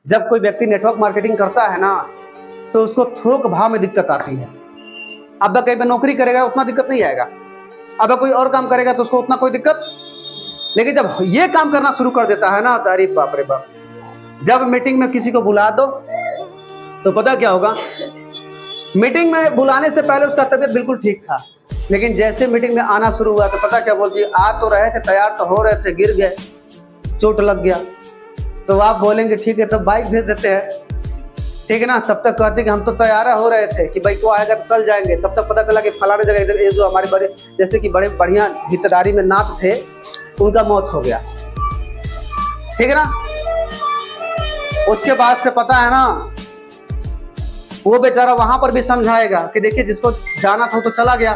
जब कोई व्यक्ति नेटवर्क मार्केटिंग करता है ना, तो उसको थोक भाव में दिक्कत आती है। अब कहीं पे नौकरी करेगा उतना दिक्कत नहीं आएगा, अब कोई और काम करेगा तो उसको उतना कोई दिक्कत। लेकिन जब ये काम करना शुरू कर देता है ना, तारीफ बाप रे बाप। जब मीटिंग में किसी को बुला दो तो पता क्या होगा, मीटिंग में बुलाने से पहले उसका तबीयत बिल्कुल ठीक था, लेकिन जैसे मीटिंग में आना शुरू हुआ तो पता क्या बोलती है, आ तो रहे थे, तैयार तो हो रहे थे, गिर गए, चोट लग गया। तो आप बोलेंगे ठीक है, तो बाइक भेज देते हैं, ठीक है ना। तब तक कहते कि हम तो तैयार हो रहे थे कि भाई को आएगा तो चल जाएंगे। तब तक पता चला कि फलाने जगह इधर ये जो हमारे बड़े जैसे कि बड़े बढ़िया हिस्सेदारी में नाथ थे, उनका मौत हो गया, ठीक है ना। उसके बाद से पता है ना, वो बेचारा वहां पर भी समझाएगा कि देखिए जिसको जाना था तो चला गया,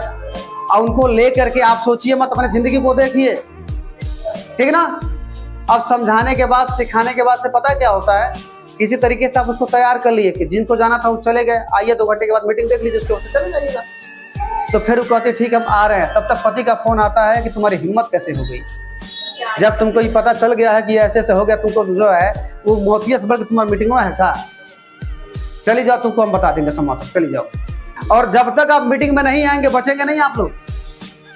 और उनको ले करके आप सोचिए मत, अपने जिंदगी को देखिए, ठीक है ना। अब समझाने के बाद, सिखाने के बाद से पता क्या होता है, किसी तरीके से आप उसको तैयार कर लिए कि जिनको जाना था वो चले गए, आइए 2 घंटे के बाद मीटिंग देख लीजिए, उसके बाद से चले जाइएगा। तो फिर वो कहते ठीक हम आ रहे हैं। तब तक पति का फोन आता है कि तुम्हारी हिम्मत कैसे हो गई, जब तुमको ये पता चल गया है कि ऐसे ऐसे हो गया, तुमको जो है वो मोतिया से बढ़ के तुम्हारी मीटिंग में है का, चली जाओ, तुमको हम बता देंगे समाधान, चली जाओ। और जब तक आप मीटिंग में नहीं आएंगे, बचेंगे नहीं आप लोग।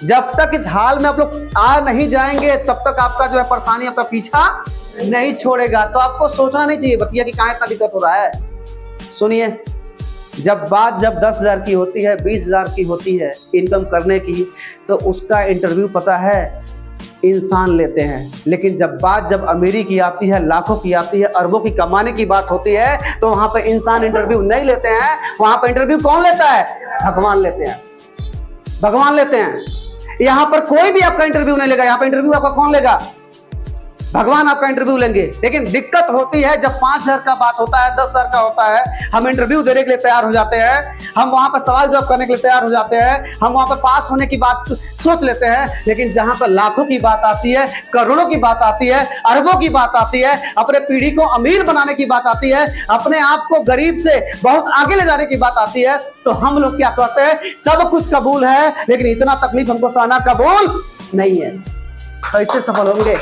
जब तक इस हाल में आप लोग आ नहीं जाएंगे, तब तक आपका जो है परेशानी आपका पीछा नहीं छोड़ेगा। तो आपको सोचना नहीं चाहिए बतिया कि कहाँ इतना दिक्कत हो रहा है। सुनिए, जब बात जब 10,000 की होती है, 20,000 की होती है इनकम करने की, तो उसका इंटरव्यू पता है इंसान लेते हैं। लेकिन जब अमीरी की आती है, लाखों की आती है, अरबों की कमाने की बात होती है, तो वहां पर इंसान इंटरव्यू नहीं लेते हैं। वहां पर इंटरव्यू कौन लेता है? भगवान लेते हैं, भगवान लेते हैं। यहां पर कोई भी आपका इंटरव्यू नहीं लेगा, यहां पर इंटरव्यू आपका कौन लेगा? भगवान आपका इंटरव्यू लेंगे। लेकिन दिक्कत होती है जब 5,000 का बात होता है, 10,000 का होता है, हम इंटरव्यू देने के लिए तैयार हो जाते हैं, हम वहां पर सवाल जवाब करने के लिए तैयार हो जाते हैं, हम वहां पर पास होने की बात सोच लेते हैं। लेकिन जहां पर लाखों की बात आती है, करोड़ों की बात आती है, अरबों की बात आती है, अपने पीढ़ी को अमीर बनाने की बात आती है, अपने आप को गरीब से बहुत आगे ले जाने की बात आती है, तो हम लोग क्या कहते हैं, सब कुछ कबूल है, लेकिन इतना तकलीफ हमको सहना कबूल नहीं है। कैसे सफल होंगे?